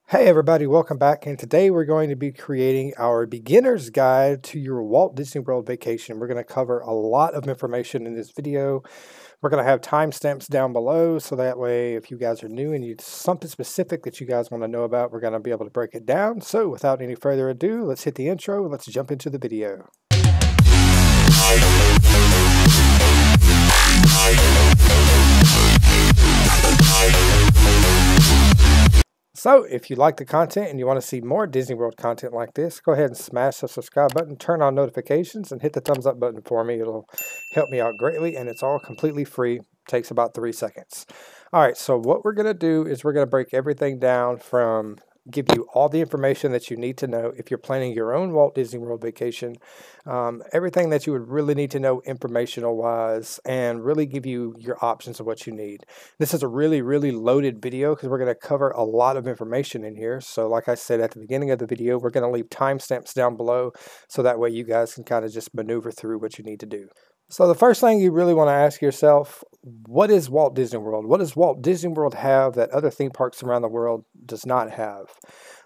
Hey everybody, welcome back. And today we're going to be creating our beginner's guide to your Walt Disney World vacation. We're going to cover a lot of information in this video. We're going to have timestamps down below so that way if you guys are new and you something specific that you guys want to know about, we're going to be able to break it down. So without any further ado, let's hit the intro and let's jump into the video. So if you like the content and you want to see more Disney World content like this, go ahead and smash the subscribe button, turn on notifications, and hit the thumbs up button for me. It'll help me out greatly, and it's all completely free. Takes about 3 seconds. All right, so what we're going to do is we're going to break everything down from give you all the information that you need to know if you're planning your own Walt Disney World vacation, everything that you would really need to know informational wise, and really give you your options of what you need. This is a really loaded video because we're going to cover a lot of information in here. So like I said at the beginning of the video, we're going to leave timestamps down below so that way you guys can kind of just maneuver through what you need to do. So the first thing you really want to ask yourself, what is Walt Disney World? What does Walt Disney World have that other theme parks around the world does not have?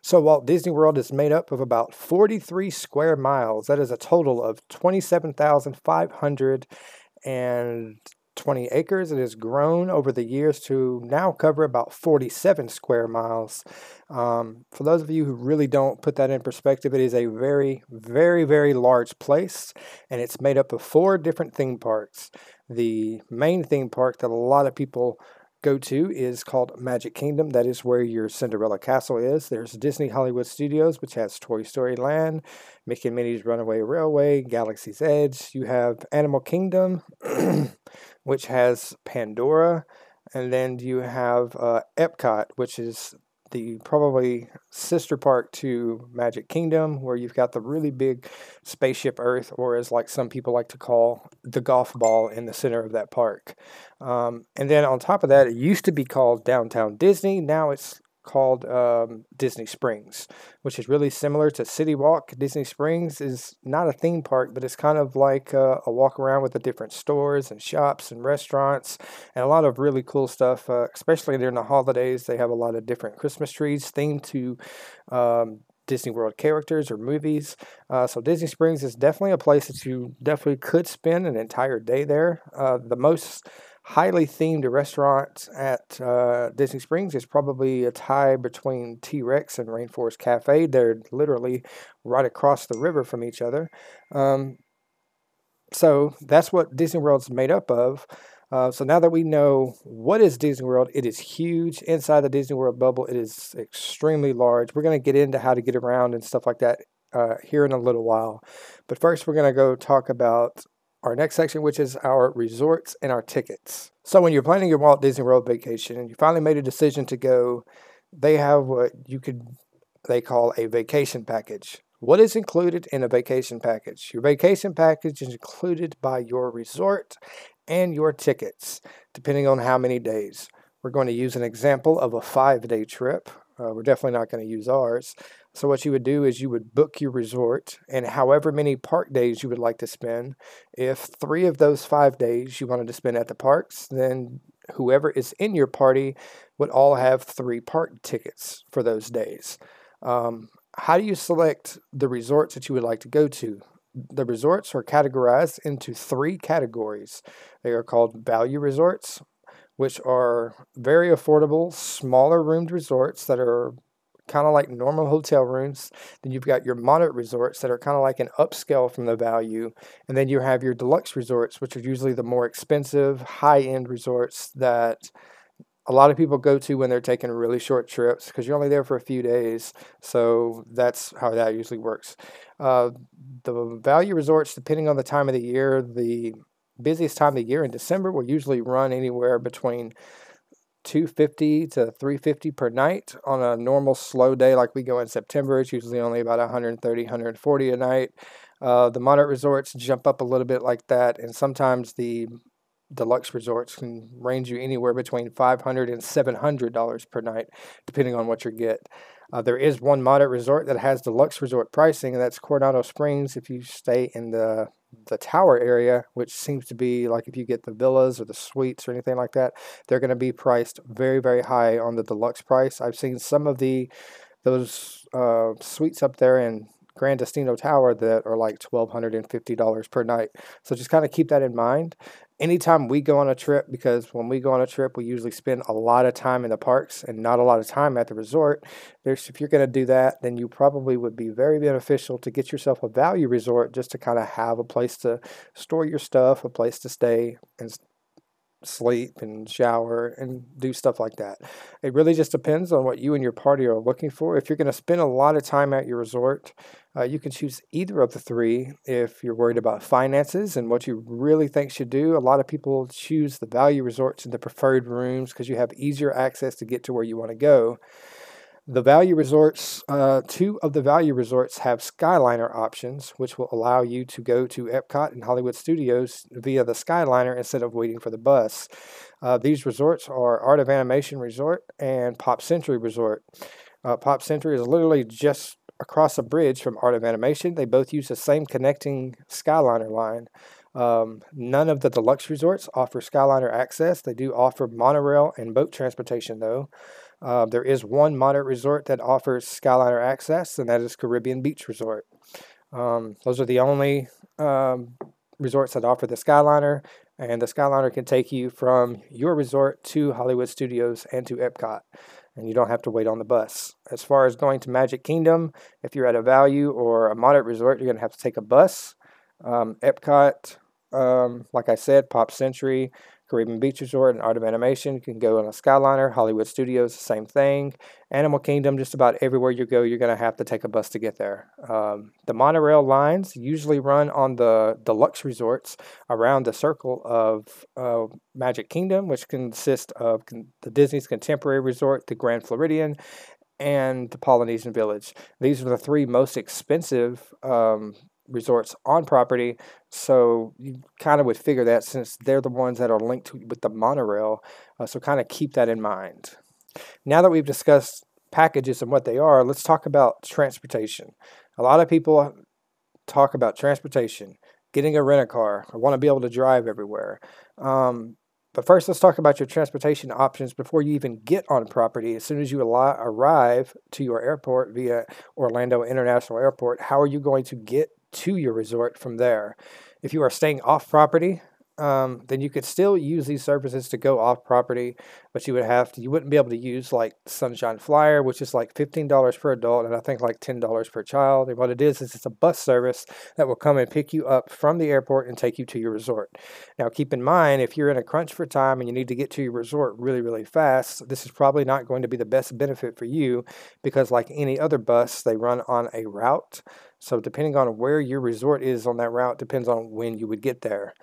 So Walt Disney World is made up of about 43 square miles. That is a total of 27,520 acres. It has grown over the years to now cover about 47 square miles. For those of you who really don't put that in perspective, it is a very large place, and it's made up of 4 different theme parks. The main theme park that a lot of people go to is called Magic Kingdom. That is where your Cinderella Castle is. There's Disney Hollywood Studios, which has Toy Story Land, Mickey and Minnie's Runaway Railway, Galaxy's Edge. You have Animal Kingdom, which has Pandora. And then you have Epcot, which is the probably sister park to Magic Kingdom, where you've got the really big spaceship Earth, or as like some people like to call the golf ball in the center of that park. And then on top of that, it used to be called Downtown Disney. Now it's called Disney Springs, which is really similar to City Walk. Disney Springs is not a theme park, but it's kind of like a walk around with the different stores and shops and restaurants and a lot of really cool stuff, especially during the holidays. They have a lot of different Christmas trees themed to Disney World characters or movies. So Disney Springs is definitely a place that you definitely could spend an entire day there. The most highly themed restaurant at Disney Springs is probably a tie between T-Rex and Rainforest Cafe. They're literally right across the river from each other. So that's what Disney World's made up of. So now that we know what is Disney World, it is huge. Inside the Disney World bubble, it is extremely large. We're going to get into how to get around and stuff like that here in a little while. But first, we're going to go talk about our next section, which is our resorts and our tickets. So when you're planning your Walt Disney World vacation and you finally made a decision to go, they have what they call a vacation package. What is included in a vacation package? Your vacation package is included by your resort and your tickets, depending on how many days. We're going to use an example of a 5-day trip. We're definitely not going to use ours. So what you would do is you would book your resort and however many park days you would like to spend. If 3 of those 5 days you wanted to spend at the parks, then whoever is in your party would all have 3 park tickets for those days. How do you select the resorts that you would like to go to? The resorts are categorized into 3 categories. They are called value resorts, which are very affordable, smaller roomed resorts that are kind of like normal hotel rooms. Then you've got your moderate resorts that are kind of like an upscale from the value. And then you have your deluxe resorts, which are usually the more expensive, high-end resorts that a lot of people go to when they're taking really short trips because you're only there for a few days. So that's how that usually works. The value resorts, depending on the time of the year, the busiest time of the year in December will usually run anywhere between $250 to $350 per night. On a normal slow day like we go in September, it's usually only about $130, $140 a night. The moderate resorts jump up a little bit like that, and sometimes the deluxe resorts can range you anywhere between $500 and $700 per night, depending on what you get. There is one moderate resort that has deluxe resort pricing, and that's Coronado Springs. If you stay in the tower area, which seems to be like if you get the villas or the suites or anything like that, they're going to be priced very high on the deluxe price. I've seen some of the those suites up there in Grand Destino Tower that are like $1,250 per night. So just kind of keep that in mind. Anytime we go on a trip, because when we go on a trip, we usually spend a lot of time in the parks and not a lot of time at the resort. If you're going to do that, then you probably would be very beneficial to get yourself a value resort just to kind of have a place to store your stuff, a place to stay, and sleep and shower and do stuff like that. It really just depends on what you and your party are looking for. If you're going to spend a lot of time at your resort, you can choose either of the three. If you're worried about finances and what you really think should do, a lot of people choose the value resorts and the preferred rooms because you have easier access to get to where you want to go. The value resorts, two of the value resorts have Skyliner options, which will allow you to go to Epcot and Hollywood Studios via the Skyliner instead of waiting for the bus. These resorts are Art of Animation Resort and Pop Century Resort. Pop Century is literally just across a bridge from Art of Animation. They both use the same connecting Skyliner line. None of the deluxe resorts offer Skyliner access. They do offer monorail and boat transportation, though. There is one moderate resort that offers Skyliner access, and that is Caribbean Beach Resort. Those are the only resorts that offer the Skyliner, and the Skyliner can take you from your resort to Hollywood Studios and to Epcot, and you don't have to wait on the bus. As far as going to Magic Kingdom, if you're at a value or a moderate resort, you're going to have to take a bus. Epcot, like I said, Pop Century, Caribbean Beach Resort, and Art of Animation, you can go on a Skyliner. Hollywood Studios, the same thing. Animal Kingdom, just about everywhere you go, you're going to have to take a bus to get there. The monorail lines usually run on the deluxe resorts around the circle of Magic Kingdom, which consists of the Disney's Contemporary Resort, the Grand Floridian, and the Polynesian Village. These are the three most expensive resorts on property, so you kind of would figure that since they're the ones that are linked with the monorail, so kind of keep that in mind. Now that we've discussed packages and what they are, let's talk about transportation. A lot of people talk about transportation, getting a rent-a-car. I want to be able to drive everywhere. But first, let's talk about your transportation options before you even get on property. As soon as you arrive to your airport via Orlando International Airport, how are you going to get to your resort from there? If you are staying off property, then you could still use these services to go off property, but you wouldn't be able to use like Sunshine Flyer, which is like $15 per adult and I think like $10 per child. And what it is it's a bus service that will come and pick you up from the airport and take you to your resort. Now, keep in mind, if you're in a crunch for time and you need to get to your resort really, really fast, this is probably not going to be the best benefit for you because like any other bus, they run on a route. So depending on where your resort is on that route depends on when you would get there.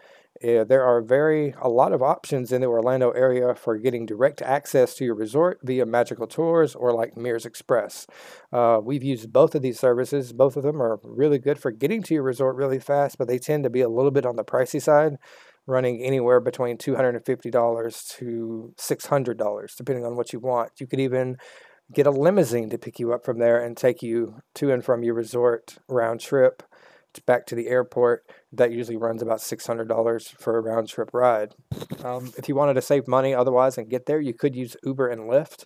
There are a lot of options in the Orlando area for getting direct access to your resort via Magical Tours or like Mears Express. We've used both of these services. Both of them are really good for getting to your resort really fast, but they tend to be a little bit on the pricey side, running anywhere between $250 to $600, depending on what you want. You could even get a limousine to pick you up from there and take you to and from your resort round trip back to the airport. That usually runs about $600 for a round trip ride. If you wanted to save money otherwise and get there, you could use Uber and Lyft.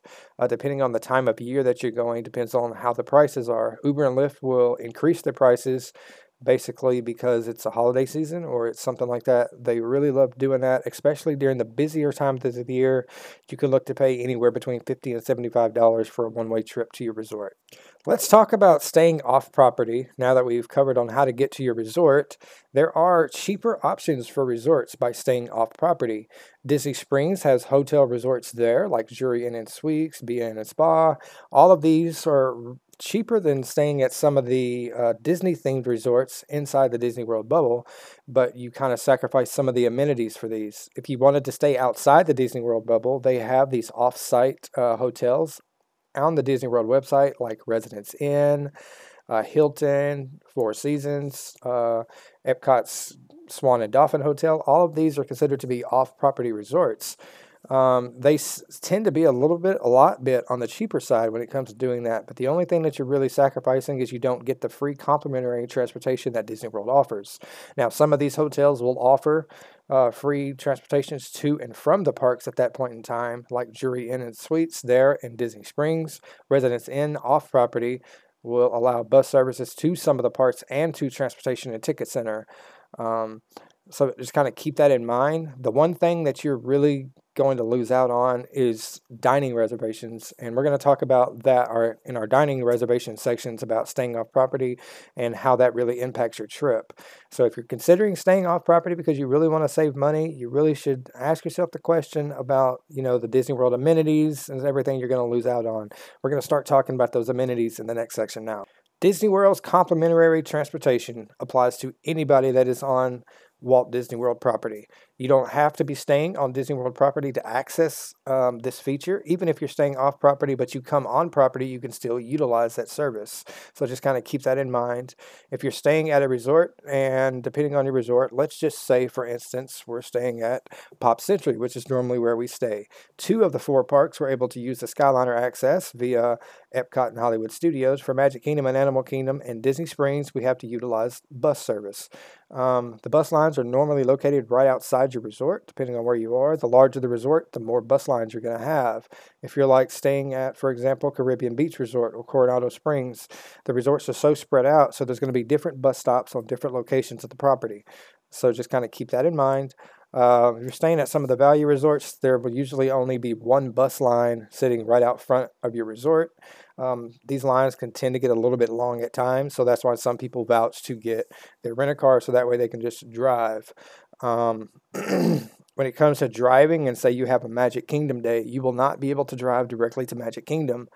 Depending on the time of year that you're going, depends on how the prices are. Uber and Lyft will increase their prices basically because it's a holiday season or it's something like that. They really love doing that, especially during the busier times of the year. You can look to pay anywhere between $50 and $75 for a one-way trip to your resort. Let's talk about staying off property. Now that we've covered on how to get to your resort, there are cheaper options for resorts by staying off property. Disney Springs has hotel resorts there, like Jury Inn and Suites, Be Inn and Spa. All of these are cheaper than staying at some of the Disney-themed resorts inside the Disney World bubble, but you kind of sacrifice some of the amenities for these. If you wanted to stay outside the Disney World bubble, they have these off-site hotels on the Disney World website, like Residence Inn, Hilton, Four Seasons, Epcot's Swan and Dolphin Hotel. All of these are considered to be off-property resorts. They tend to be a lot bit on the cheaper side when it comes to doing that. But the only thing that you're really sacrificing is you don't get the free complimentary transportation that Disney World offers. Now, some of these hotels will offer free transportations to and from the parks at that point in time, like Jury Inn and Suites there in Disney Springs. Residence Inn off property will allow bus services to some of the parks and to Transportation and Ticket Center. So just kind of keep that in mind. The one thing that you're really going to lose out on is dining reservations, and we're going to talk about that in our dining reservation sections about staying off property and how that really impacts your trip. So if you're considering staying off property because you really want to save money, you really should ask yourself the question about, the Disney World amenities and everything you're going to lose out on. We're going to start talking about those amenities in the next section now. Disney World's complimentary transportation applies to anybody that is on Walt Disney World property. You don't have to be staying on Disney World property to access this feature. Even if you're staying off property, but you come on property, you can still utilize that service. So just kind of keep that in mind. If you're staying at a resort, and depending on your resort, let's just say, for instance, we're staying at Pop Century, which is normally where we stay. 2 of the 4 parks were able to use the Skyliner access via Epcot and Hollywood Studios. For Magic Kingdom and Animal Kingdom and Disney Springs, we have to utilize bus service. The bus lines are normally located right outside your resort, depending on where you are. The larger the resort, the more bus lines you're going to have. If you're like staying at, for example, Caribbean Beach Resort or Coronado Springs, the resorts are so spread out, so there's going to be different bus stops on different locations of the property. So just kind of keep that in mind. If you're staying at some of the value resorts, there will usually only be 1 bus line sitting right out front of your resort. These lines can tend to get a little bit long at times, so that's why some people vouch to get their rent-a-car so that way they can just drive. When it comes to driving, and say you have a Magic Kingdom day, you will not be able to drive directly to Magic Kingdom.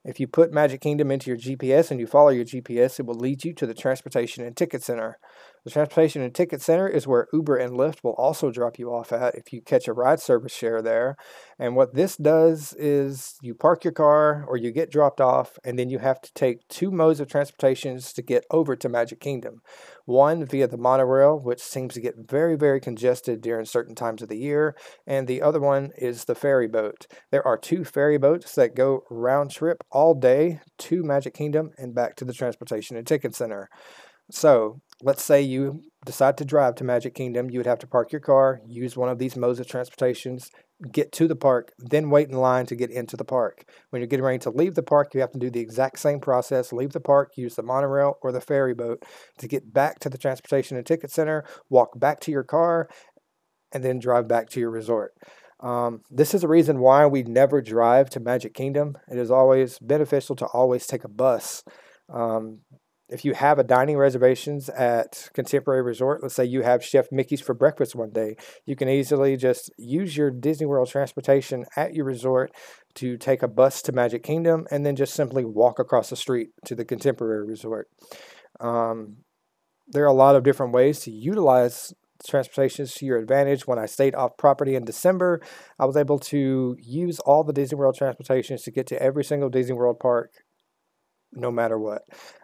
If you put Magic Kingdom into your GPS and you follow your GPS, it will lead you to the Transportation and Ticket Center. The Transportation and Ticket Center is where Uber and Lyft will also drop you off at if you catch a ride service share there. And what this does is you park your car or you get dropped off, and then you have to take 2 modes of transportations to get over to Magic Kingdom. One via the monorail, which seems to get very, very congested during certain times of the year, and the other one is the ferry boat. There are 2 ferry boats that go round trip all day to Magic Kingdom and back to the Transportation and Ticket Center. So let's say you decide to drive to Magic Kingdom. You would have to park your car, use one of these modes of transportations, get to the park, then wait in line to get into the park. When you're getting ready to leave the park, you have to do the exact same process. Leave the park, use the monorail or the ferry boat to get back to the Transportation and Ticket Center, walk back to your car, and then drive back to your resort. This is a reason why we never drive to Magic Kingdom. It is always beneficial to always take a bus. If you have a dining reservations at Contemporary Resort, let's say you have Chef Mickey's for breakfast one day, you can easily just use your Disney World transportation at your resort to take a bus to Magic Kingdom and then just simply walk across the street to the Contemporary Resort. There are a lot of different ways to utilize transportations to your advantage. When I stayed off property in December, I was able to use all the Disney World transportations to get to every single Disney World park no matter what.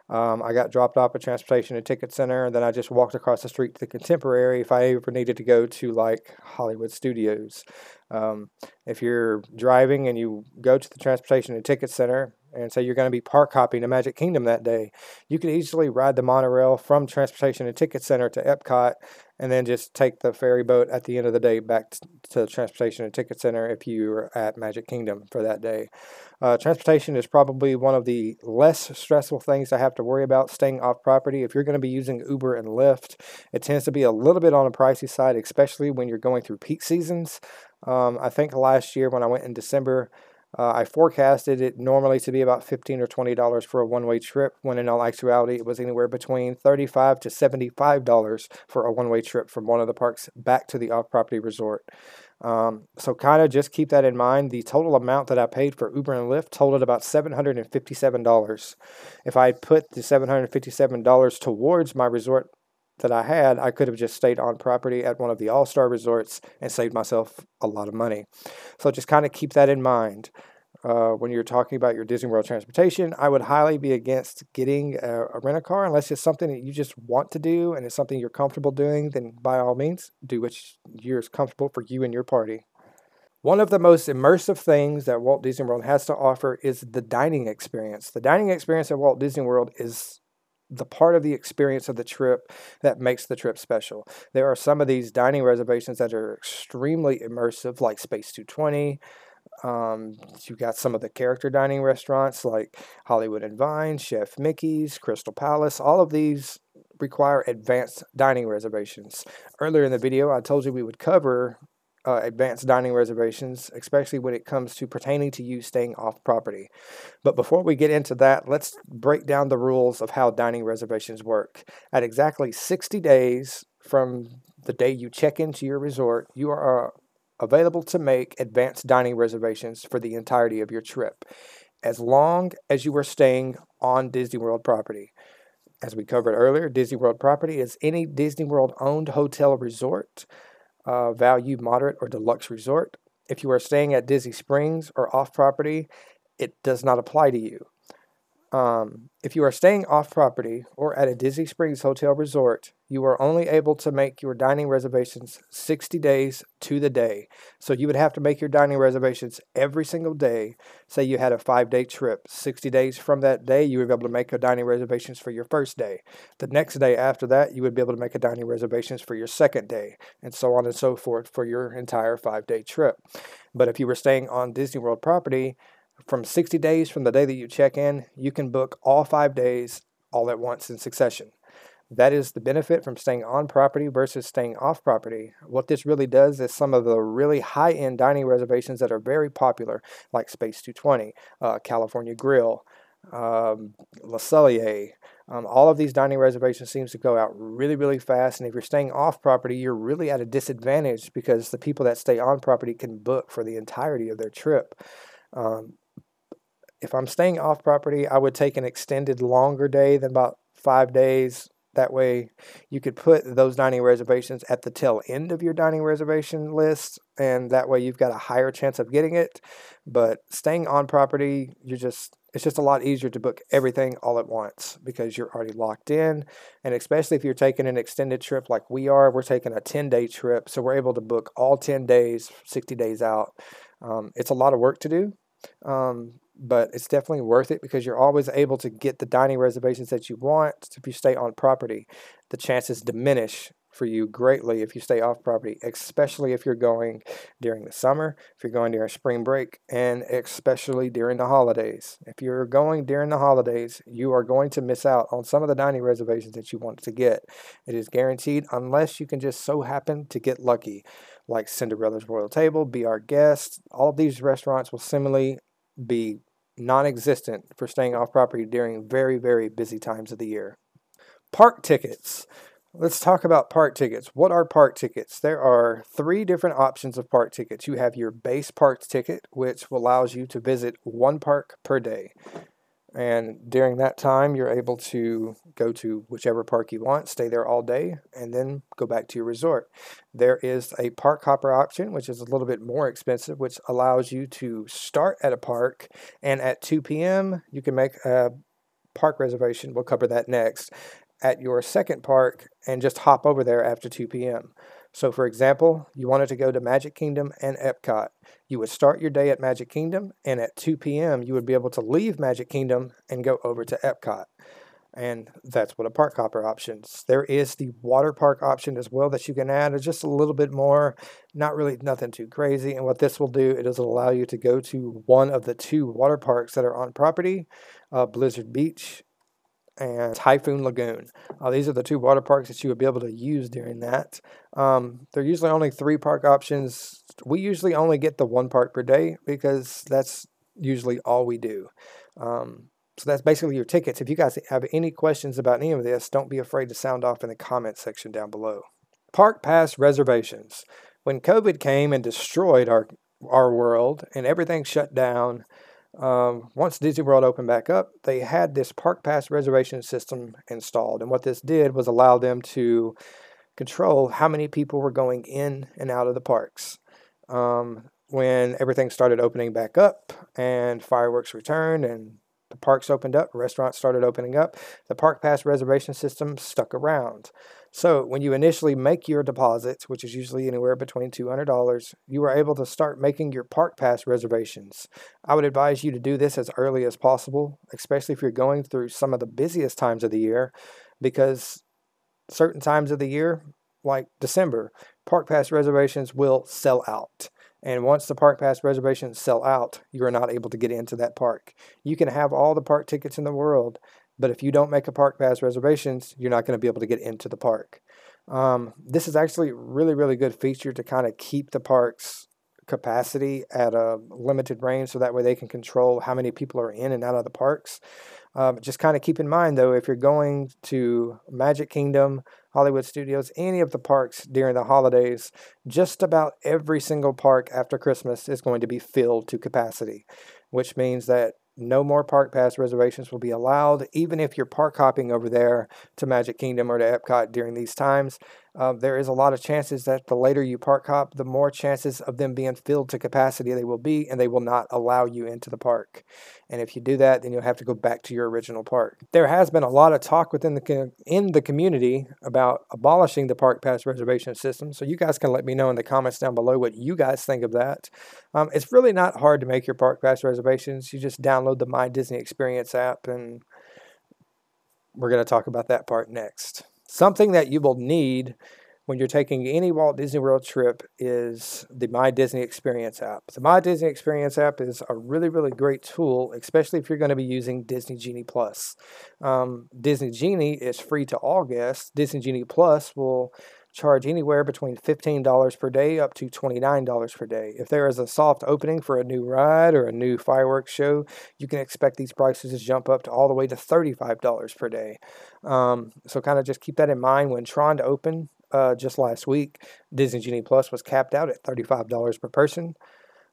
I got dropped off at Transportation and Ticket Center, and then I just walked across the street to the Contemporary if I ever needed to go to like Hollywood Studios. If you're driving and you go to the Transportation and Ticket Center and say you're going to be park hopping to Magic Kingdom that day, you can easily ride the monorail from Transportation and Ticket Center to Epcot and then just take the ferry boat at the end of the day back to the Transportation and Ticket Center if you're at Magic Kingdom for that day. Transportation is probably one of the less stressful things I have to worry about staying off property. If you're going to be using Uber and Lyft, it tends to be a little bit on the pricey side, especially when you're going through peak seasons. I think last year when I went in December, I forecasted it normally to be about $15 or $20 for a one-way trip, when in all actuality it was anywhere between $35 to $75 for a one-way trip from one of the parks back to the off-property resort. So kind of just keep that in mind. The total amount that I paid for Uber and Lyft totaled about $757. If I put the $757 towards my resort that I had, I could have just stayed on property at one of the all-star resorts and saved myself a lot of money. So just kind of keep that in mind. When you're talking about your Disney World transportation, I would highly be against getting a rent-a-car unless it's something that you just want to do and it's something you're comfortable doing. Then by all means, do what you're comfortable for you and your party. One of the most immersive things that Walt Disney World has to offer is the dining experience. The dining experience at Walt Disney World is the part of the experience of the trip that makes the trip special. There are some of these dining reservations that are extremely immersive, like Space 220. You got some of the character dining restaurants like Hollywood and Vine, Chef Mickey's, Crystal Palace. All of these require advanced dining reservations. Earlier in the video, I told you we would cover advanced dining reservations, especially when it comes to pertaining to you staying off property. But before we get into that, let's break down the rules of how dining reservations work. At exactly 60 days from the day you check into your resort, you are available to make advanced dining reservations for the entirety of your trip, as long as you are staying on Disney World property. As we covered earlier, Disney World property is any Disney World owned hotel resort, value moderate or deluxe resort. If you are staying at Disney Springs or off property, it does not apply to you. If you are staying off property or at a Disney Springs hotel resort, you are only able to make your dining reservations 60 days to the day. So you would have to make your dining reservations every single day. Say you had a 5-day trip. 60 days from that day, you would be able to make a dining reservations for your first day. The next day after that, you would be able to make a dining reservations for your second day, and so on and so forth for your entire 5-day trip. But if you were staying on Disney World property, from 60 days from the day that you check in, you can book all 5 days all at once in succession. That is the benefit from staying on property versus staying off property. What this really does is some of the really high-end dining reservations that are very popular, like Space 220, California Grill, Le Cellier, all of these dining reservations seems to go out really, really fast. And if you're staying off property, you're really at a disadvantage because the people that stay on property can book for the entirety of their trip. If I'm staying off property, I would take an extended longer day than about 5 days. That way you could put those dining reservations at the tail end of your dining reservation list, and that way you've got a higher chance of getting it. But staying on property, it's just a lot easier to book everything all at once because you're already locked in. And especially if you're taking an extended trip like we are, we're taking a 10-day trip, so we're able to book all 10 days, 60 days out. It's a lot of work to do. But it's definitely worth it because you're always able to get the dining reservations that you want if you stay on property. The chances diminish for you greatly if you stay off property, especially if you're going during the summer, if you're going during spring break, and especially during the holidays. If you're going during the holidays, you are going to miss out on some of the dining reservations that you want to get. It is guaranteed unless you can just so happen to get lucky, like Cinderella's Royal Table, Be Our Guest. All of these restaurants will similarly be non-existent for staying off property during very, very busy times of the year. Park tickets. Let's talk about park tickets. What are park tickets? There are 3 different options of park tickets. You have your base park ticket, which allows you to visit 1 park per day. And during that time, you're able to go to whichever park you want, stay there all day, and then go back to your resort. There is a park hopper option, which is a little bit more expensive, which allows you to start at a park, and at 2 p.m., you can make a park reservation. We'll cover that next. At your second park and just hop over there after 2 p.m. So, for example, you wanted to go to Magic Kingdom and Epcot. You would start your day at Magic Kingdom, and at 2 p.m., you would be able to leave Magic Kingdom and go over to Epcot. And that's what a park hopper options. There is the water park option as well that you can add. It's just a little bit more, not really nothing too crazy. And what this will do, it does allow you to go to one of the 2 water parks that are on property, Blizzard Beach and Typhoon Lagoon. These are the 2 water parks that you would be able to use during that. There are usually only 3 park options. We usually only get the 1 park per day because that's usually all we do. So that's basically your tickets. If you guys have any questions about any of this, don't be afraid to sound off in the comment section down below. Park pass reservations. When COVID came and destroyed our world and everything shut down, once Disney World opened back up, they had this Park Pass reservation system installed. And what this did was allow them to control how many people were going in and out of the parks. When everything started opening back up and fireworks returned and The parks opened up, restaurants started opening up, the Park Pass reservation system stuck around. So when you initially make your deposits, which is usually anywhere between $200, you are able to start making your Park Pass reservations. I would advise you to do this as early as possible, especially if you're going through some of the busiest times of the year, because certain times of the year, like December, Park Pass reservations will sell out. And once the Park Pass reservations sell out, you are not able to get into that park. You can have all the park tickets in the world, but if you don't make a Park Pass reservations, you're not going to be able to get into the park. This is actually a really, really good feature to kind of keep the park's capacity at a limited range, so that way they can control how many people are in and out of the parks. Just kind of keep in mind, though, if you're going to Magic Kingdom, Hollywood Studios, any of the parks during the holidays, just about every single park after Christmas is going to be filled to capacity, which means that no more Park Pass reservations will be allowed. Even if you're park hopping over there to Magic Kingdom or to Epcot during these times, there is a lot of chances that the later you park hop, the more chances of them being filled to capacity they will be, and they will not allow you into the park. And if you do that, then you'll have to go back to your original park. There has been a lot of talk within the community about abolishing the Park Pass reservation system, so you guys can let me know in the comments down below what you guys think of that. It's really not hard to make your Park Pass reservations. You just download the My Disney Experience app, and we're going to talk about that part next. Something that you will need when you're taking any Walt Disney World trip is the My Disney Experience app. The My Disney Experience app is a really, really great tool, especially if you're going to be using Disney Genie Plus. Disney Genie is free to all guests. Disney Genie Plus will charge anywhere between $15 per day up to $29 per day. If there is a soft opening for a new ride or a new fireworks show, you can expect these prices to jump up to all the way to $35 per day. So kind of just keep that in mind when trying to open. Just last week, Disney Genie Plus was capped out at $35 per person.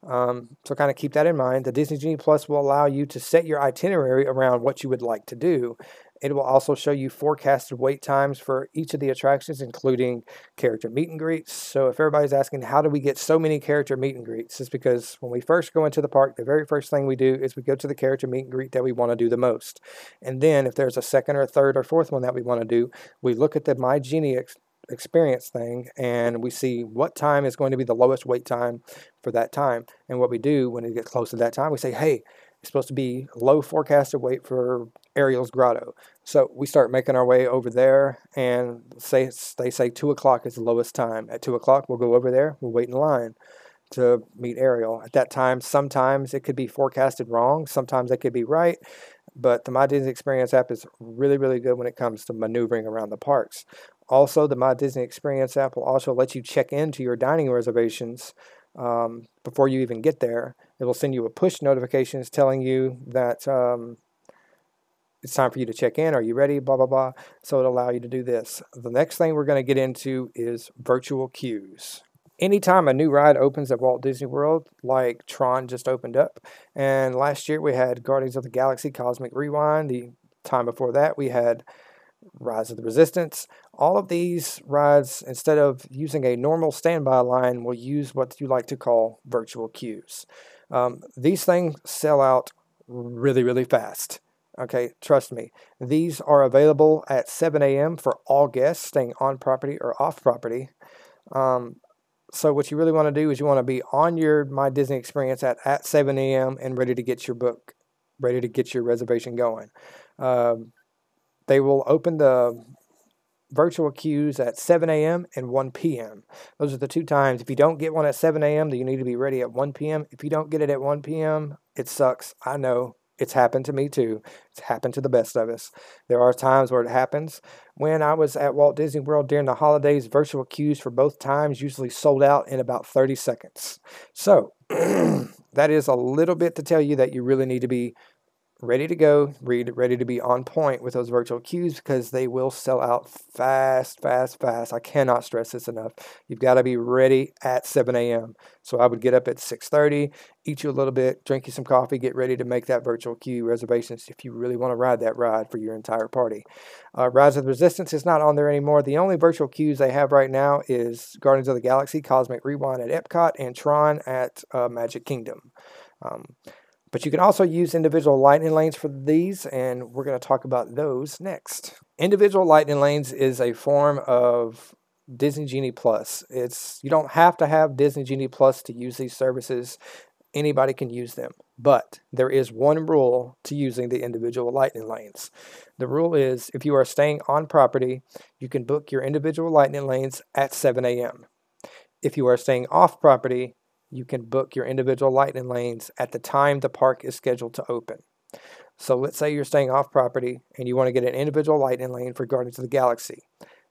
So kind of keep that in mind. The Disney Genie Plus will allow you to set your itinerary around what you would like to do. It will also show you forecasted wait times for each of the attractions, including character meet and greets. So if everybody's asking, how do we get so many character meet and greets? It's because when we first go into the park, the very first thing we do is we go to the character meet and greet that we want to do the most. And then if there's a second or third or fourth one that we want to do, we look at the My Genie Experience thing, and we see what time is going to be the lowest wait time for that time. And what we do when it gets close to that time, we say, hey, it's supposed to be low forecasted wait for Ariel's Grotto. So we start making our way over there, and they say 2 o'clock is the lowest time. At 2 o'clock, we'll go over there, we'll wait in line to meet Ariel. At that time, sometimes it could be forecasted wrong, sometimes it could be right, but the My Disney Experience app is really, really good when it comes to maneuvering around the parks. Also, the My Disney Experience app will also let you check into your dining reservations before you even get there. It will send you a push notifications telling you that it's time for you to check in. Are you ready? Blah, blah, blah. So it'll allow you to do this. The next thing we're going to get into is virtual queues. Anytime a new ride opens at Walt Disney World, like Tron just opened up, and last year we had Guardians of the Galaxy Cosmic Rewind. The time before that we had Rise of the Resistance. All of these rides, instead of using a normal standby line, will use what you like to call virtual queues. These things sell out really, really fast. Okay, trust me. These are available at 7 a.m. for all guests staying on property or off property. So what you really want to do is you want to be on your My Disney Experience at 7 a.m. and ready to get your book, ready to get your reservation going. They will open the virtual queues at 7 a.m. and 1 p.m. Those are the two times. If you don't get one at 7 a.m., then you need to be ready at 1 p.m. If you don't get it at 1 p.m., it sucks. I know. It's happened to me too. It's happened to the best of us. There are times where it happens. When I was at Walt Disney World during the holidays, virtual queues for both times usually sold out in about 30 seconds. So that is a little bit to tell you that you really need to be ready to go, ready to be on point with those virtual queues, because they will sell out fast, fast, fast. I cannot stress this enough. You've got to be ready at 7 a.m. So I would get up at 6:30, eat you a little bit, drink you some coffee, get ready to make that virtual queue reservations if you really want to ride that ride for your entire party. Rise of the Resistance is not on there anymore. The only virtual queues they have right now is Guardians of the Galaxy Cosmic Rewind at Epcot and Tron at Magic Kingdom. But you can also use individual lightning lanes for these, and we're going to talk about those next. Individual lightning lanes is a form of Disney Genie Plus. You don't have to have Disney Genie Plus to use these services. Anybody can use them. But there is one rule to using the individual lightning lanes. The rule is if you are staying on property, you can book your individual lightning lanes at 7 a.m. If you are staying off property, you can book your individual lightning lanes at the time the park is scheduled to open. So let's say you're staying off property and you want to get an individual lightning lane for Guardians of the Galaxy.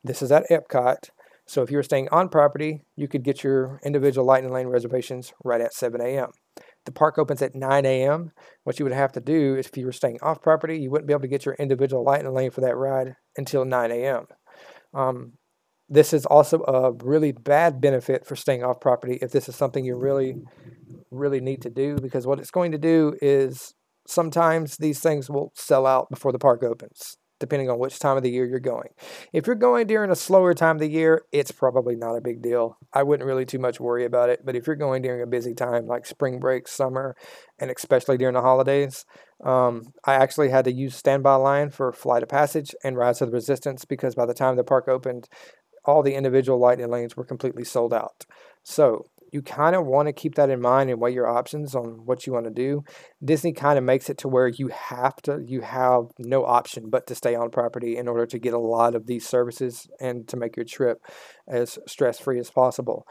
This is at Epcot. So if you're staying on property, you could get your individual lightning lane reservations right at 7 a.m. The park opens at 9 a.m. What you would have to do is if you were staying off property, you wouldn't be able to get your individual lightning lane for that ride until 9 a.m. This is also a really bad benefit for staying off property if this is something you really need to do, because what it's going to do is sometimes these things will sell out before the park opens, depending on which time of the year you're going. If you're going during a slower time of the year, it's probably not a big deal. I wouldn't really too much worry about it. But if you're going during a busy time like spring break, summer, and especially during the holidays, I actually had to use standby line for Flight of Passage and Rise of the Resistance because by the time the park opened, all the individual lightning lanes were completely sold out. So you kind of want to keep that in mind and weigh your options on what you want to do. Disney kind of makes it to where you have no option but to stay on property in order to get a lot of these services and to make your trip as stress-free as possible.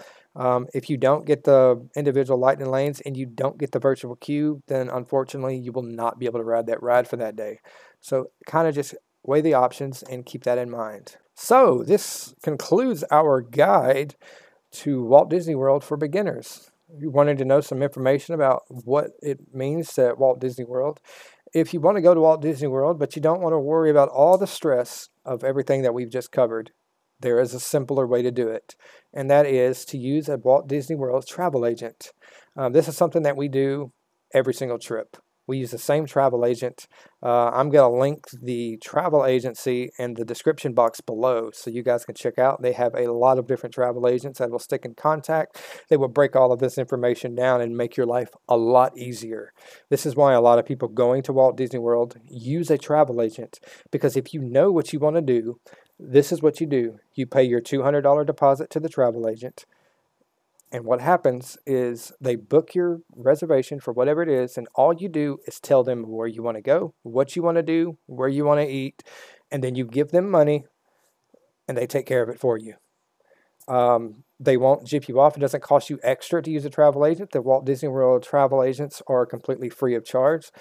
If you don't get the individual lightning lanes and you don't get the virtual queue, then unfortunately you will not be able to ride that ride for that day. So kind of just weigh the options and keep that in mind. So this concludes our guide to Walt Disney World for beginners. If you wanted to know some information about what it means to Walt Disney World, if you want to go to Walt Disney World but you don't want to worry about all the stress of everything that we've just covered, there is a simpler way to do it, and that is to use a Walt Disney World travel agent. This is something that we do every single trip. We use the same travel agent. I'm going to link the travel agency in the description box below so you guys can check out. They have a lot of different travel agents that will stick in contact. They will break all of this information down and make your life a lot easier. This is why a lot of people going to Walt Disney World use a travel agent, because if you know what you want to do, this is what you do. You pay your $200 deposit to the travel agent. And what happens is they book your reservation for whatever it is, and all you do is tell them where you want to go, what you want to do, where you want to eat, and then you give them money, and they take care of it for you. They won't jip you off. It doesn't cost you extra to use a travel agent. The Walt Disney World travel agents are completely free of charge.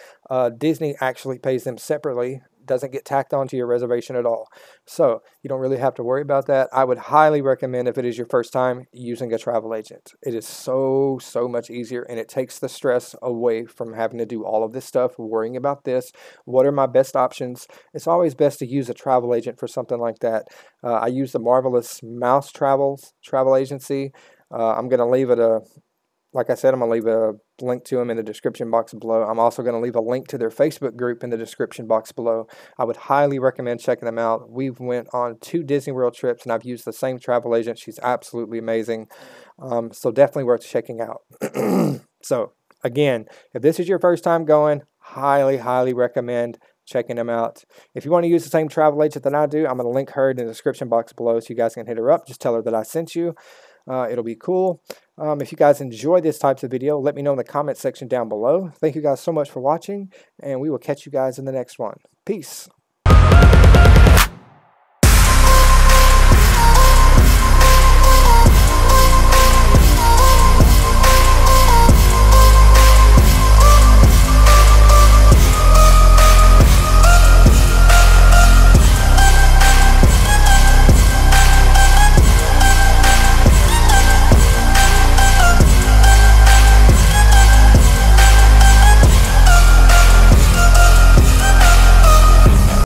Disney actually pays them separately. Doesn't get tacked onto your reservation at all. So you don't really have to worry about that. I would highly recommend, if it is your first time, using a travel agent. It is so much easier, and it takes the stress away from having to do all of this stuff, worrying about this. What are my best options? It's always best to use a travel agent for something like that. I use the Marvelous Mouse travel agency. I'm going to leave it like I said, I'm going to leave a link to them in the description box below. I'm also going to leave a link to their Facebook group in the description box below. I would highly recommend checking them out. We've went on 2 Disney World trips, and I've used the same travel agent. She's absolutely amazing. So definitely worth checking out. So again, if this is your first time going, highly recommend checking them out. If you want to use the same travel agent that I do, I'm going to link her in the description box below so you guys can hit her up. Just tell her that I sent you. It'll be cool. If you guys enjoy this types of video, let me know in the comment section down below. Thank you guys so much for watching, and we will catch you guys in the next one. Peace.